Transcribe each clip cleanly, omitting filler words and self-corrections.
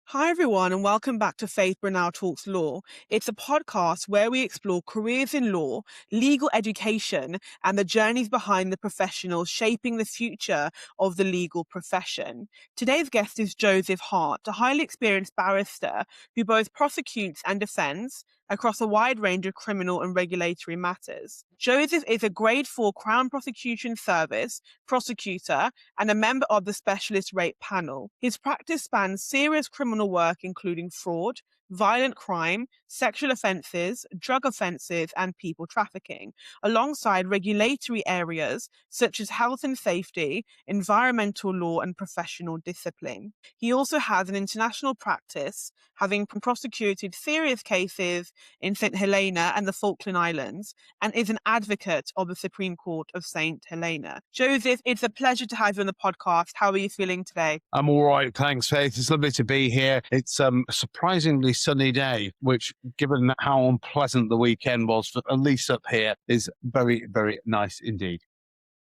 Hi, everyone, and welcome back to Faith Brynel Talks Law. It's a podcast where we explore careers in law, legal education, and the journeys behind the professionals shaping the future of the legal profession. Today's guest is Joseph Hart, a highly experienced barrister who both prosecutes and defends across a wide range of criminal and regulatory matters. Joseph is a Grade 4 Crown Prosecution Service prosecutor and a member of the Specialist Rate Panel. His practice spans serious criminal work including fraud, violent crime, sexual offences, drug offences, and people trafficking, alongside regulatory areas such as health and safety, environmental law, and professional discipline. He also has an international practice, having prosecuted serious cases in St. Helena and the Falkland Islands, and is an advocate of the Supreme Court of St. Helena. Joseph, it's a pleasure to have you on the podcast. How are you feeling today? I'm all right, thanks, Faith. It's lovely to be here. It's a surprisingly sunny day, which, given how unpleasant the weekend was, at least up here, is very, very nice indeed.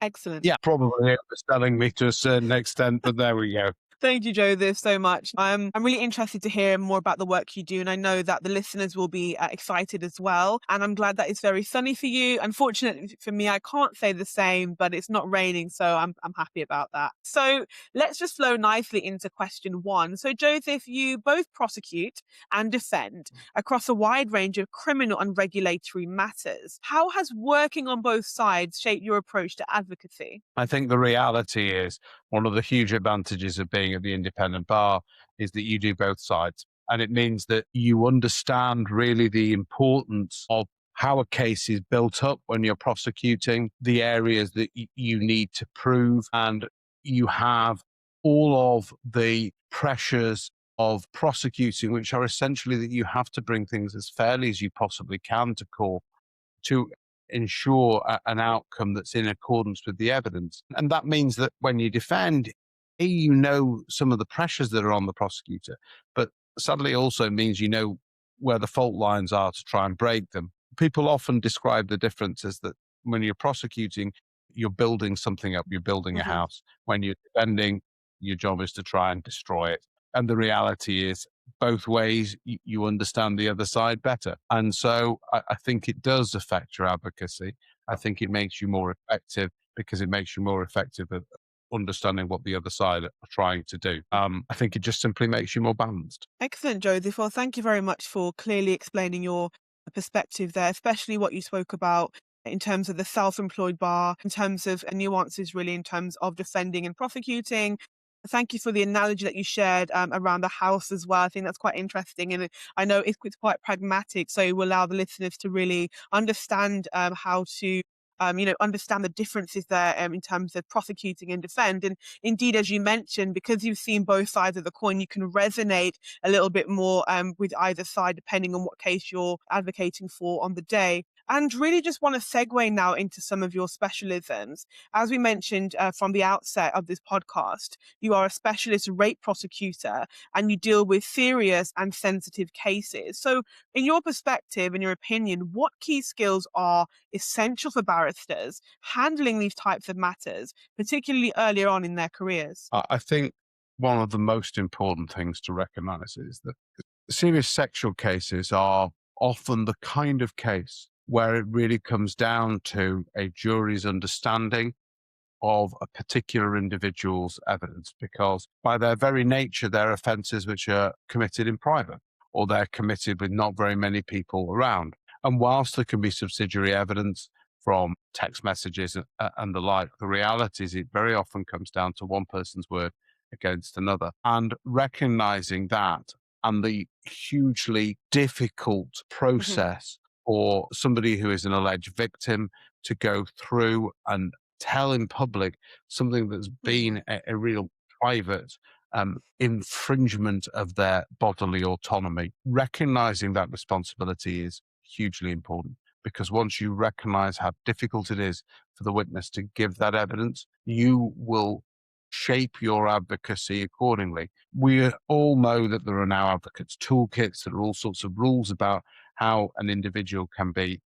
Excellent. Yeah, probably overselling me to a certain extent, but there we go. Thank you, Joseph, so much. I'm really interested to hear more about the work you do, and I know that the listeners will be excited as well. And I'm glad that it's very sunny for you. Unfortunately for me, I can't say the same, but it's not raining, so I'm happy about that. So let's just flow nicely into question one. So Joseph, you both prosecute and defend across a wide range of criminal and regulatory matters. How has working on both sides shaped your approach to advocacy? I think the reality is one of the huge advantages of being at the independent bar is that you do both sides. And it means that you understand really the importance of how a case is built up when you're prosecuting, the areas that you need to prove, and you have all of the pressures of prosecuting, which are essentially that you have to bring things as fairly as you possibly can to court to ensure an outcome that's in accordance with the evidence. And that means that when you defend, you know some of the pressures that are on the prosecutor, but sadly also means you know where the fault lines are to try and break them. People often describe the difference as that when you're prosecuting, you're building something up, you're building a house. When you're defending, your job is to try and destroy it. And the reality is, both ways, you understand the other side better. And so I think it does affect your advocacy. I think it makes you more effective because it makes you more effective at understanding what the other side are trying to do. I think it just simply makes you more balanced. Excellent, Joseph. Well, thank you very much for clearly explaining your perspective there, especially what you spoke about in terms of the self-employed bar, in terms of nuances really in terms of defending and prosecuting. Thank you for the analogy that you shared around the house as well. I think that's quite interesting. And I know it's quite pragmatic, so it will allow the listeners to really understand how to understand the differences there in terms of prosecuting and defend. And indeed, as you mentioned, because you've seen both sides of the coin, you can resonate a little bit more with either side, depending on what case you're advocating for on the day. And really just want to segue now into some of your specialisms. As we mentioned from the outset of this podcast, you are a specialist rate prosecutor and you deal with serious and sensitive cases. So in your perspective, in your opinion, what key skills are essential for barristers handling these types of matters, particularly earlier on in their careers? I think one of the most important things to recognize is that serious sexual cases are often the kind of case where it really comes down to a jury's understanding of a particular individual's evidence, because by their very nature, they're offences which are committed in private, or they're committed with not very many people around. And whilst there can be subsidiary evidence from text messages and the like, the reality is it very often comes down to one person's word against another. And recognizing that and the hugely difficult process for somebody who is an alleged victim to go through and tell in public something that's been a real private infringement of their bodily autonomy. Recognizing that responsibility is hugely important, because once you recognize how difficult it is for the witness to give that evidence, you will shape your advocacy accordingly. We all know that there are now advocates' toolkits, there are all sorts of rules about how an individual can be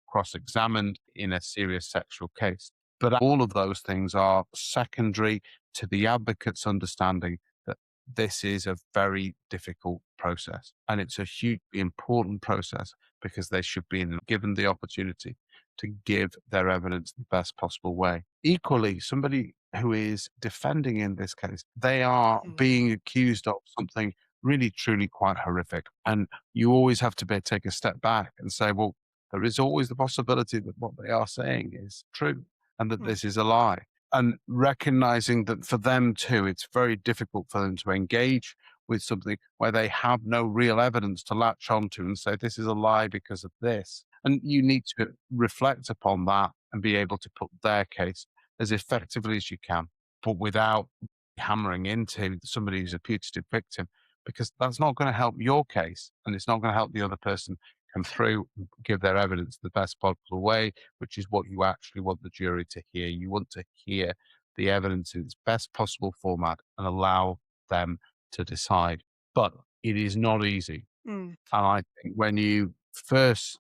cross-examined in a serious sexual case. But all of those things are secondary to the advocate's understanding that this is a very difficult process. And it's a hugely important process, because they should be given the opportunity to give their evidence the best possible way. Equally, somebody who is defending in this case, they are Mhm. being accused of something really, truly quite horrific. And you always have to take a step back and say, well, there is always the possibility that what they are saying is true and that Mm. this is a lie. And recognizing that for them too, it's very difficult for them to engage with something where they have no real evidence to latch onto and say, this is a lie because of this. And you need to reflect upon that and be able to put their case as effectively as you can, but without hammering into somebody who's a putative victim, because that's not going to help your case and it's not going to help the other person come through and give their evidence the best possible way, which is what you actually want the jury to hear. You want to hear the evidence in its best possible format and allow them to decide. But it is not easy. Mm. And I think when you first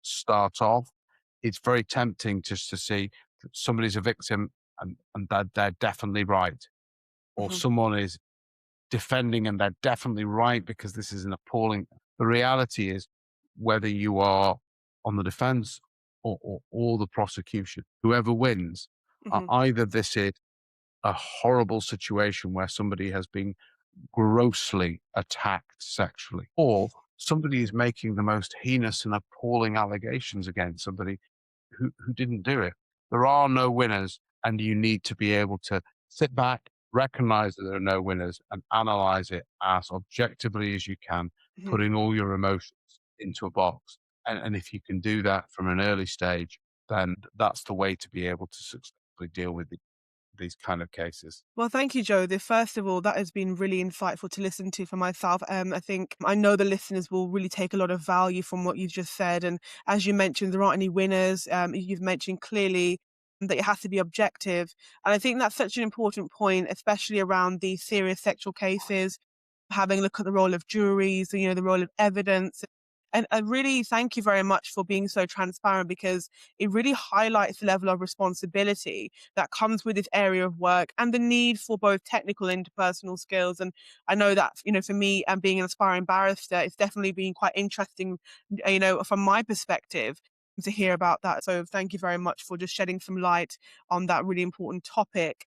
start off, it's very tempting just to see that somebody's a victim and that they're definitely right, or Mhm. someone is defending and they're definitely right because this is an appalling. The reality is, whether you are on the defense or the prosecution, whoever wins, Mhm. either this is a horrible situation where somebody has been grossly attacked sexually, or somebody is making the most heinous and appalling allegations against somebody who didn't do it. There are no winners, and you need to be able to sit back, recognize that there are no winners, and analyze it as objectively as you can, Mhm. putting all your emotions into a box. And if you can do that from an early stage, then that's the way to be able to successfully deal with these kind of cases. Well, thank you, Joseph. First of all, that has been really insightful to listen to for myself. I think I know the listeners will really take a lot of value from what you've just said. And as you mentioned, there aren't any winners. You've mentioned clearly that it has to be objective. And I think that's such an important point, especially around these serious sexual cases, having a look at the role of juries, the role of evidence. And I really thank you very much for being so transparent, because it really highlights the level of responsibility that comes with this area of work and the need for both technical and interpersonal skills. And I know that, for me and being an aspiring barrister, it's definitely been quite interesting, from my perspective to hear about that. So thank you very much for just shedding some light on that really important topic.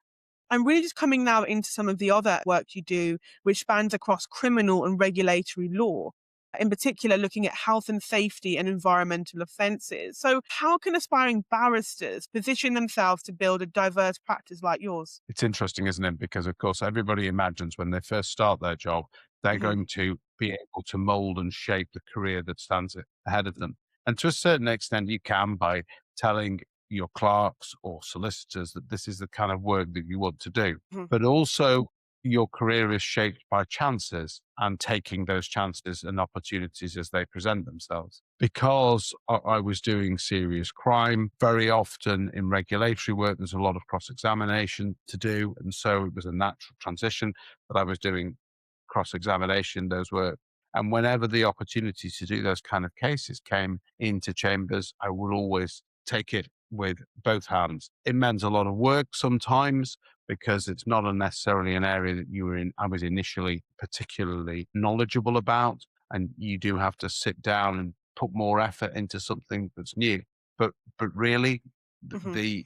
I'm really just coming now into some of the other work you do, which spans across criminal and regulatory law, in particular looking at health and safety and environmental offences. So, how can aspiring barristers position themselves to build a diverse practice like yours? It's interesting, isn't it? Because, of course, everybody imagines when they first start their job, they're Hmm. going to be able to mold and shape the career that stands ahead of them. And to a certain extent, you can by telling your clerks or solicitors that this is the kind of work that you want to do. Hmm. But also, your career is shaped by chances and taking those chances and opportunities as they present themselves. Because I was doing serious crime, very often in regulatory work, there's a lot of cross examination to do. And so it was a natural transition that I was doing cross examination, those work. And whenever the opportunity to do those kind of cases came into chambers, I would always take it with both hands. It meant a lot of work sometimes, because it's not necessarily an area that I was initially particularly knowledgeable about. And you do have to sit down and put more effort into something that's new. But really, Hmm. the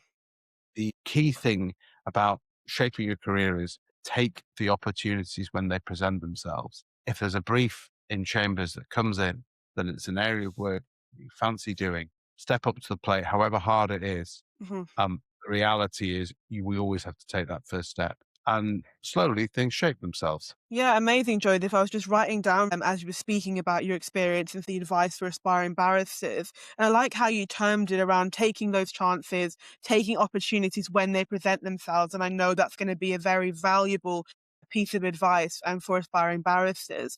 key thing about shaping your career is take the opportunities when they present themselves. If there's a brief in chambers that comes in, then it's an area of work you fancy doing. Step up to the plate, however hard it is. Hmm. The reality is, we always have to take that first step, and slowly things shape themselves. Yeah, amazing, Joseph. I was just writing down as you were speaking about your experience and the advice for aspiring barristers. And I like how you termed it around taking those chances, taking opportunities when they present themselves. And I know that's going to be a very valuable piece of advice for aspiring barristers.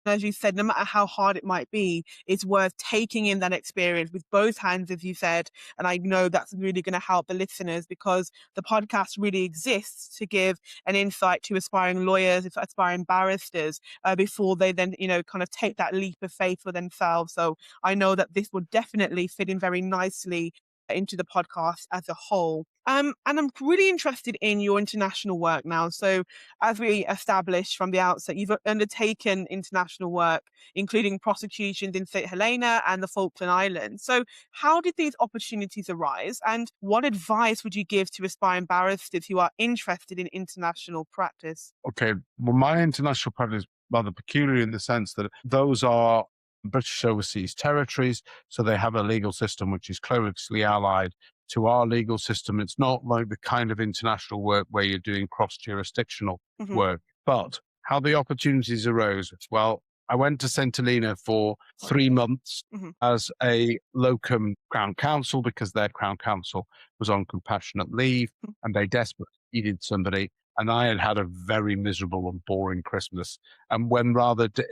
As you said, no matter how hard it might be, it's worth taking in that experience with both hands, as you said. And I know that's really going to help the listeners, because the podcast really exists to give an insight to aspiring lawyers, aspiring barristers, before they then, kind of take that leap of faith for themselves. So I know that this will definitely fit in very nicely into the podcast as a whole. And I'm really interested in your international work now. So, as we established from the outset, you've undertaken international work, including prosecutions in St. Helena and the Falkland Islands. So, how did these opportunities arise, and what advice would you give to aspiring barristers who are interested in international practice? Okay, well, my international practice is rather peculiar in the sense that those are British overseas territories, so they have a legal system which is closely allied to our legal system. It's not like the kind of international work where you're doing cross-jurisdictional Hmm. work. But how the opportunities arose, well, I went to St. Helena for 3 months Hmm. as a locum Crown Counsel, because their Crown Counsel was on compassionate leave and they desperately needed somebody. And I had had a very miserable and boring Christmas. And when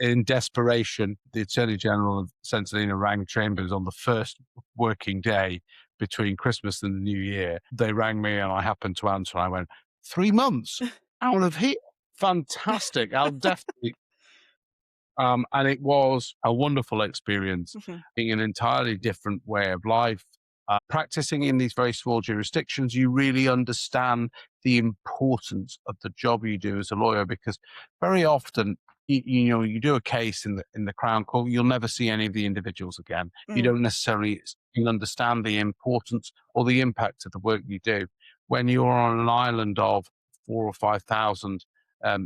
in desperation, the Attorney General of St. Helena rang Chambers on the first working day between Christmas and the New Year, they rang me and I happened to answer. I went, 3 months out of here. Fantastic. I'll definitely. And it was a wonderful experience, Hmm. being an entirely different way of life. Practicing in these very small jurisdictions, you really understand the importance of the job you do as a lawyer, because very often, you do a case in the Crown Court, you'll never see any of the individuals again. You Mm. don't necessarily understand the importance or the impact of the work you do. When you're on an island of 4 or 5 thousand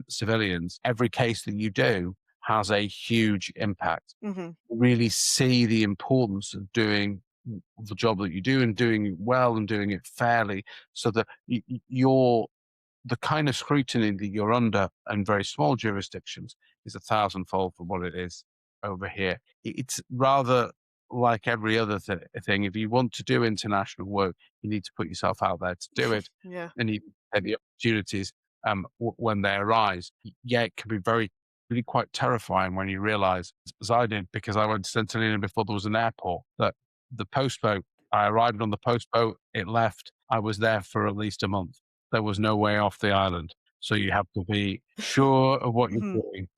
civilians, every case that you do has a huge impact. Hmm. Really see the importance of doing the job that you do and doing it well and doing it fairly, so that you're the kind of scrutiny that you're under in very small jurisdictions is a thousandfold from what it is over here. It's rather like every other thing. If you want to do international work, you need to put yourself out there to do it, Yeah. and you get the opportunities when they arise. Yeah, it can be really quite terrifying when you realize, as I did, because I went to St. Helena before there was an airport, that the post boat, I arrived on the post boat, it left. I was there for at least a month. There was no way off the island. So you have to be sure of what you're Hmm. doing,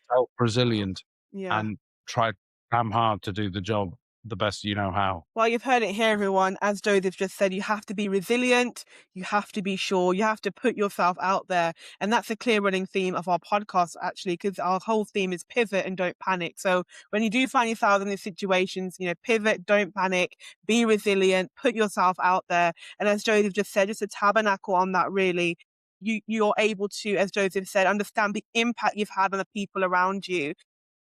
self-resilient, Yeah. and try damn hard to do the job the best you know how. Well, you've heard it here, everyone. As Joseph just said, you have to be resilient, you have to be sure, you have to put yourself out there. And that's a clear running theme of our podcast, actually, because our whole theme is pivot and don't panic. So when you do find yourself in these situations, pivot, don't panic, be resilient, put yourself out there. And as Joseph just said, just a tabernacle on that, really. You're able to, as Joseph said, understand the impact you've had on the people around you,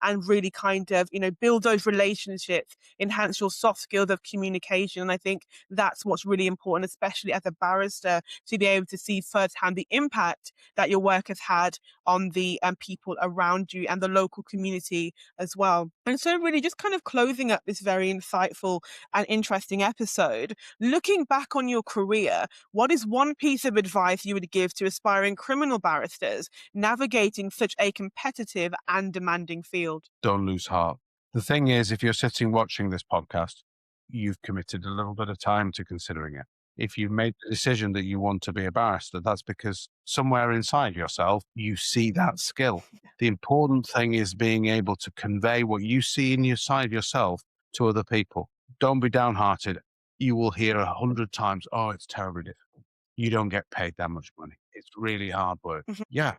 and really kind of, build those relationships, enhance your soft skills of communication. And I think that's what's really important, especially as a barrister, to be able to see firsthand the impact that your work has had on the people around you and the local community as well. And so really just kind of closing up this very insightful and interesting episode, looking back on your career, what is one piece of advice you would give to aspiring criminal barristers navigating such a competitive and demanding field? Don't lose heart. The thing is, if you're sitting watching this podcast, you've committed a little bit of time to considering it. If you've made the decision that you want to be a barrister, that's because somewhere inside yourself, you see that skill. The important thing is being able to convey what you see inside yourself to other people. Don't be downhearted. You will hear 100 times, oh, it's terribly difficult. You don't get paid that much money. It's really hard work. Mhm. Yeah,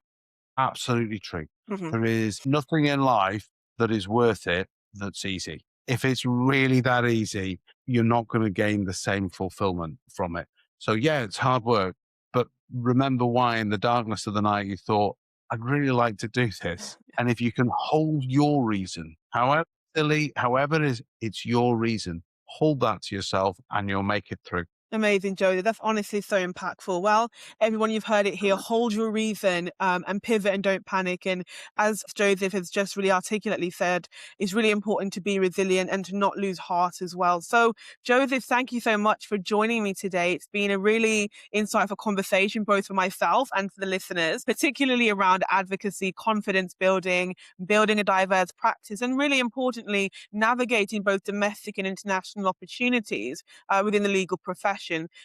absolutely true. Mhm. There is nothing in life that is worth it that's easy. If it's really that easy, you're not going to gain the same fulfillment from it. So, yeah, it's hard work, but remember why in the darkness of the night you thought, I'd really like to do this. And if you can hold your reason, however silly, however it is, it's your reason, hold that to yourself and you'll make it through. Amazing, Jodie. That's honestly so impactful. Well, everyone, you've heard it here. Hold your reason, and pivot and don't panic. And as Joseph has just really articulately said, it's really important to be resilient and to not lose heart as well. So, Joseph, thank you so much for joining me today. It's been a really insightful conversation, both for myself and for the listeners, particularly around advocacy, confidence building, building a diverse practice, and really importantly, navigating both domestic and international opportunities within the legal profession.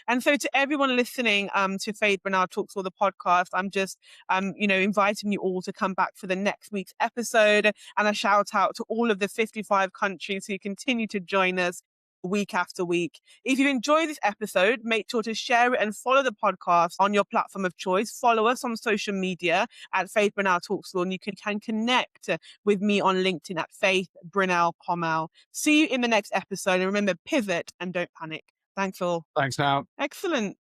And so to everyone listening to Faith Brynel Talks Law, the podcast, I'm just, inviting you all to come back for the next week's episode, and a shout out to all of the 55 countries who continue to join us week after week. If you enjoy this episode, make sure to share it and follow the podcast on your platform of choice. Follow us on social media at Faith Brynel Talks Law, and you can connect with me on LinkedIn at Faith Brynel Pommel. See you in the next episode, and remember, pivot and don't panic. Thanks all. Thanks now. Excellent.